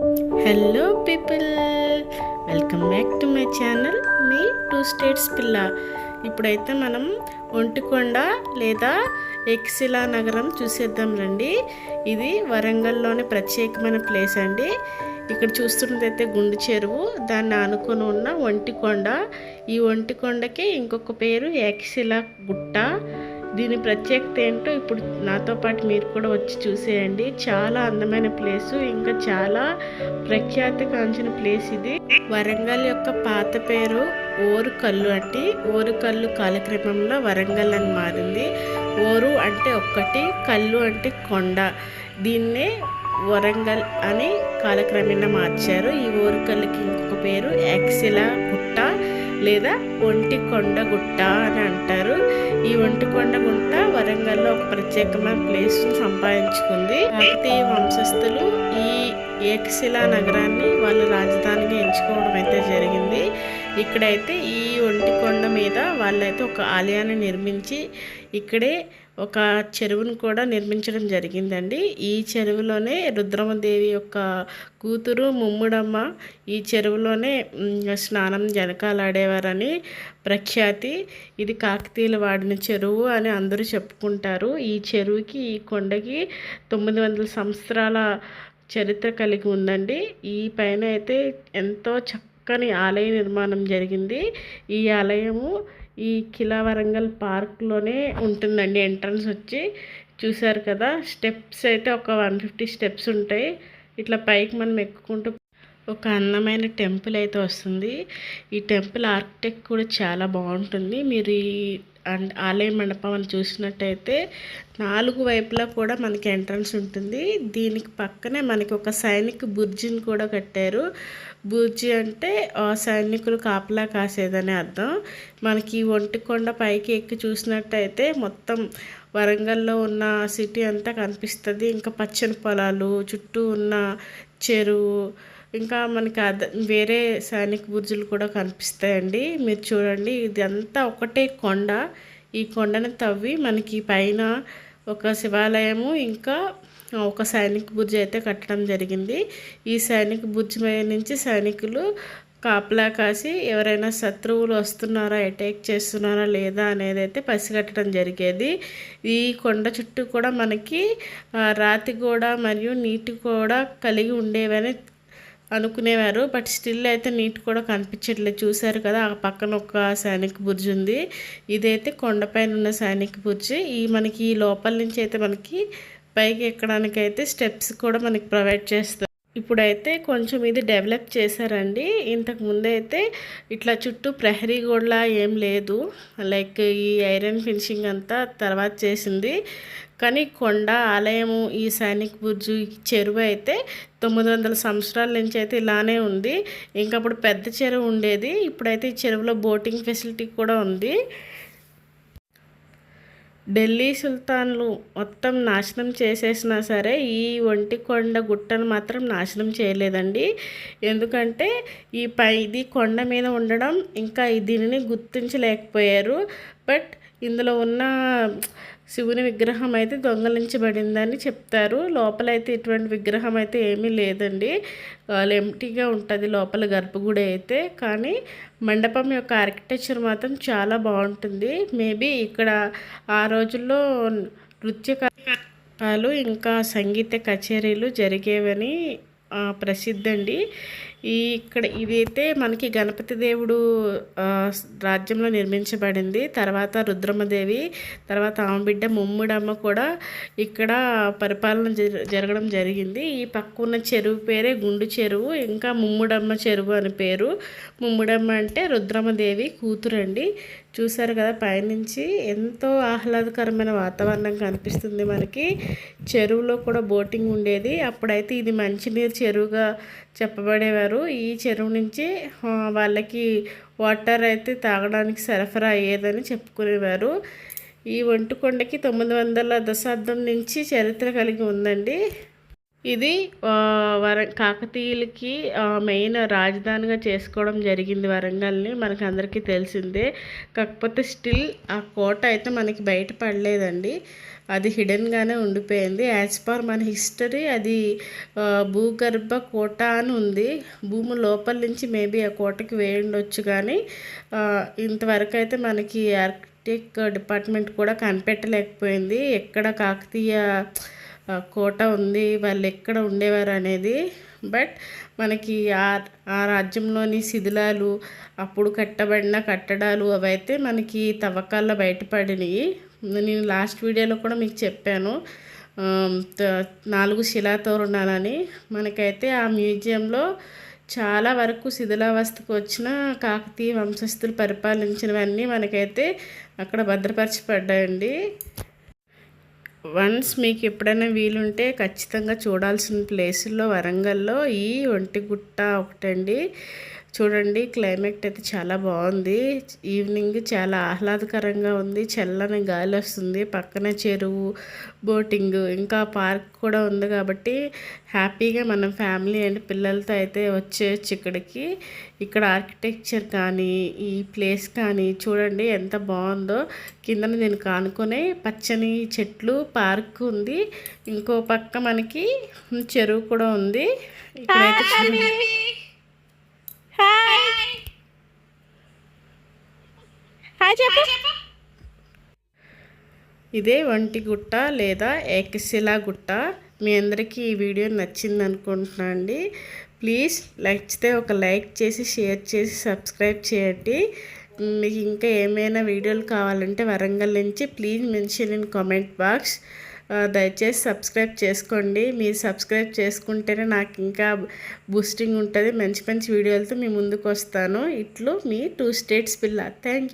Hello people, welcome back to my channel me two states పిల్ల. ఇప్పుడైతే మనం ఒంటికొండ లేదా ఎక్సిలా నగరం చూసేద్దాం రండి. ఇది వరంగల్లోని ప్రత్యేకమైన ప్లేస్ అండి. ఇక్కడ చూస్తున్నదైతే గుండు చెరువు, దాన్ని ఆనుకొని ఉన్న ఒంటికొండ. ఈ ఒంటికొండకి ఇంకొక పేరు ఎక్సిలా గుట్ట. దీని ప్రత్యేకత ఏంటో ఇప్పుడు నాతో పాటు మీరు కూడా వచ్చి చూసేయండి. చాలా అందమైన ప్లేసు, ఇంకా చాలా ప్రఖ్యాతిగాంచిన ప్లేస్ ఇది. వరంగల్ యొక్క పాత పేరు ఓరుకల్లు అండి. ఓరుకల్లు కాలక్రమంలో వరంగల్ అని మారింది. ఓరు అంటే ఒక్కటి, కల్లు అంటే కొండ. దీన్నే వరంగల్ అని కాలక్రమేణా మార్చారు. ఈ ఓరుకల్లుకి ఇంకొక పేరు ఎక్సిలా గుట్ట లేదా ఒంటికొండ గుట్ట అని అంటారు. ఈ ఒంటికొండ గుట్ట వరంగల్లో ఒక ప్రత్యేకమైన ప్లేస్ సంపాదించుకుంది. కాకతీయ వంశస్థులు ఈ ఏకశిలా నగరాన్ని వాళ్ళ రాజధానిగా ఎంచుకోవడం అయితే జరిగింది. ఇక్కడైతే ఈ ఒంటికొండ మీద వాళ్ళైతే ఒక ఆలయాన్ని నిర్మించి ఇక్కడే ఒక చెరువును కూడా నిర్మించడం జరిగిందండి. ఈ చెరువులోనే రుద్రమదేవి యొక్క కూతురు ముమ్ముడమ్మ ఈ చెరువులోనే స్నానం జనకాలాడేవారని ప్రఖ్యాతి. ఇది కాకతీయులు వాడిన చెరువు అని అందరూ చెప్పుకుంటారు. ఈ చెరువుకి, ఈ కొండకి 900 సంవత్సరాల చరిత్ర కలిగి ఉందండి. ఈ పైన అయితే ఎంతో చక్కని ఆలయ నిర్మాణం జరిగింది. ఈ ఆలయము ఈ కిలా వరంగల్ పార్క్లోనే ఉంటుందండి. ఎంట్రన్స్ వచ్చి చూసారు కదా, స్టెప్స్ అయితే ఒక 150 స్టెప్స్ ఉంటాయి. ఇట్లా పైకి మనం ఎక్కుకుంటూ ఒక అందమైన టెంపుల్ అయితే వస్తుంది. ఈ టెంపుల్ ఆర్కిటెక్ట్ కూడా చాలా బాగుంటుంది. మీరు ఈ ఆలయ మండపం అని చూసినట్టయితే 4 వైపులా కూడా మనకి ఎంట్రన్స్ ఉంటుంది. దీనికి పక్కనే మనకి ఒక సైనిక బుర్జిని కూడా కట్టారు. బుర్జి అంటే సైనికులు కాపలా కాసేదని అర్థం. మనకి ఒంటికొండ పైకి ఎక్కి చూసినట్టయితే మొత్తం వరంగల్లో ఉన్న సిటీ అంతా కనిపిస్తుంది. ఇంకా పచ్చని పొలాలు, చుట్టూ ఉన్న చెరువు, ఇంకా మనకి వేరే సైనిక బుర్జులు కూడా కనిపిస్తాయండి. మీరు చూడండి, ఇది అంతా ఒకటే కొండ. ఈ కొండను తవ్వి మనకి పైన ఒక శివాలయము, ఇంకా ఒక సైనిక బుర్జి అయితే కట్టడం జరిగింది. ఈ సైనిక బుర్జి మీద నుంచి సైనికులు కాపలా కాసి ఎవరైనా శత్రువులు వస్తున్నారా, అటాక్ చేస్తున్నారా లేదా అనేది అయితే పసిగట్టడం జరిగేది. ఈ కొండ చుట్టూ కూడా మనకి రాతి గోడ మరియు నీటి కూడా కలిగి ఉండేవని అనుకునేవారు. బట్ స్టిల్ అయితే నీట్ కూడా కనిపించట్లేదు. చూశారు కదా, ఆ పక్కన ఒక సైనిక బుర్జి ఉంది. ఇదైతే కొండపైన ఉన్న సైనిక బుర్జి. మనకి ఈ లోపల నుంచి అయితే మనకి పైకి ఎక్కడానికి అయితే స్టెప్స్ కూడా మనకి ప్రొవైడ్ చేస్తారు. ఇప్పుడైతే కొంచెం ఇది డెవలప్ చేశారండి. ఇంతకు ముందు అయితే ఇట్లా చుట్టూ ప్రహరీ గోడలా ఏం లేదు. లైక్ ఈ ఐరన్ ఫినిషింగ్ అంతా తర్వాత చేసింది. కానీ కొండ, ఆలయము, ఈ సైనిక్ బుర్జు, చెరువు అయితే 900 సంవత్సరాల నుంచి అయితే ఇలానే ఉంది. ఇంకా అప్పుడు పెద్ద చెరువు ఉండేది. ఇప్పుడైతే ఈ చెరువులో బోటింగ్ ఫెసిలిటీ కూడా ఉంది. ఢిల్లీ సుల్తాన్లు మొత్తం నాశనం చేసేసినా సరే ఈ ఒంటికొండ గుట్టను మాత్రం నాశనం చేయలేదండి. ఎందుకంటే ఇది కొండ మీద ఉండడం, ఇంకా దీనిని గుర్తించలేకపోయారు. బట్ ఇందులో ఉన్న శివుని విగ్రహం అయితే దొంగలించబడిందని చెప్తారు. లోపలైతే ఇటువంటి విగ్రహం అయితే ఏమీ లేదండి. ఎంటీగా ఉంటుంది లోపల గర్భగుడి అయితే. కానీ మండపం యొక్క ఆర్కిటెక్చర్ మాత్రం చాలా బాగుంటుంది. మేబీ ఇక్కడ ఆ రోజుల్లో నృత్య కార్యక్రమాలు ఇంకా సంగీత కచేరీలు జరిగేవని ప్రసిద్ధండి. ఇక్కడ ఇదైతే మనకి గణపతి దేవుడు రాజ్యంలో నిర్మించబడింది. తర్వాత రుద్రమదేవి, తర్వాత ఆమె బిడ్డ ముమ్ముడమ్మ కూడా ఇక్కడ పరిపాలన జరగడం జరిగింది. ఈ పక్క ఉన్న చెరువు పేరే గుండు చెరువు, ఇంకా ముమ్ముడమ్మ చెరువు అని పేరు. ముమ్ముడమ్మ అంటే రుద్రమదేవి కూతురు అండి. చూసారు కదా, పైనుంచి ఎంతో ఆహ్లాదకరమైన వాతావరణం కనిపిస్తుంది మనకి. చెరువులో కూడా బోటింగ్ ఉండేది. అప్పుడైతే ఇది మంచినీరు చెరువుగా చెప్పబడేవారు. ఈ చెరువు నుంచి వాళ్ళకి వాటర్ అయితే తాగడానికి సరఫరా అయ్యేదని చెప్పుకునేవారు. ఈ ఒంటికొండకి 900 దశాబ్దం నుంచి చరిత్ర కలిగి ఉందండి. ఇది కాకతీయులకి మెయిన్ రాజధానిగా చేసుకోవడం జరిగింది వరంగల్ని, మనకు అందరికీ తెలిసిందే. కాకపోతే స్టిల్ ఆ కోట అయితే మనకి బయటపడలేదండి, అది హిడెన్గానే ఉండిపోయింది. యాజ్ పర్ మన హిస్టరీ అది భూగర్భ కోట అని ఉంది. భూమి లోపల నుంచి మేబీ ఆ కోటకి వేయండొచ్చు, కానీ ఇంతవరకు అయితే మనకి ఆర్కిటెక్ డిపార్ట్మెంట్ కూడా కనిపెట్టలేకపోయింది ఎక్కడ కాకతీయ కోట ఉంది, వాళ్ళు ఎక్కడ ఉండేవారు అనేది. బట్ మనకి ఆ రాజ్యంలోని శిథిలాలు, అప్పుడు కట్టబడిన కట్టడాలు అవైతే మనకి తవ్వకాల్లో బయటపడినాయి. నేను లాస్ట్ వీడియోలో కూడా మీకు చెప్పాను 4 శిలాతోరణాలని. మనకైతే ఆ మ్యూజియంలో చాలా వరకు శిథిలావస్థకు వచ్చిన కాకతీయ వంశస్థులు పరిపాలించినవన్నీ మనకైతే అక్కడ భద్రపరచబడ్డాయండి. వన్స్ మీకు ఎప్పుడైనా వీలుంటే ఖచ్చితంగా చూడాల్సిన ప్లేసుల్లో వరంగల్లో ఈ ఒంటిగుట్ట ఒకటండి. చూడండి, క్లైమేట్ అయితే చాలా బాగుంది. ఈవినింగ్ చాలా ఆహ్లాదకరంగా ఉంది, చల్లని గాలి వస్తుంది, పక్కన చెరువు, బోటింగ్, ఇంకా పార్క్ కూడా ఉంది. కాబట్టి హ్యాపీగా మనం ఫ్యామిలీ అండ్ పిల్లలతో అయితే వచ్చేయచ్చు ఇక్కడికి. ఇక్కడ ఆర్కిటెక్చర్ కానీ ఈ ప్లేస్ కానీ చూడండి ఎంత బాగుందో. కిందన దీనికి ఆనుకునే పచ్చని చెట్లు, పార్క్ ఉంది. ఇంకో పక్క మనకి చెరువు కూడా ఉంది. ఇక్కడైతే ఇదే ఒంటిగుట్ట లేదా ఏకశిలా గుట్ట. మీ అందరికీ ఈ వీడియో నచ్చింది అనుకుంటున్నా అండి. ప్లీజ్ నచ్చితే ఒక లైక్ చేసి, షేర్ చేసి, సబ్స్క్రైబ్ చేయండి. మీకు ఇంకా ఏమైనా వీడియోలు కావాలంటే వరంగల్ నుంచి please mention in comment box. దయచేసి సబ్స్క్రైబ్ చేసుకోండి. మీరు సబ్స్క్రైబ్ చేసుకుంటేనే నాకు ఇంకా బూస్టింగ్ ఉంటుంది, మంచి మంచి వీడియోలతో మీ ముందుకు వస్తాను. ఇట్లు మీ 2 స్టేట్స్ పిల్ల. Thank you.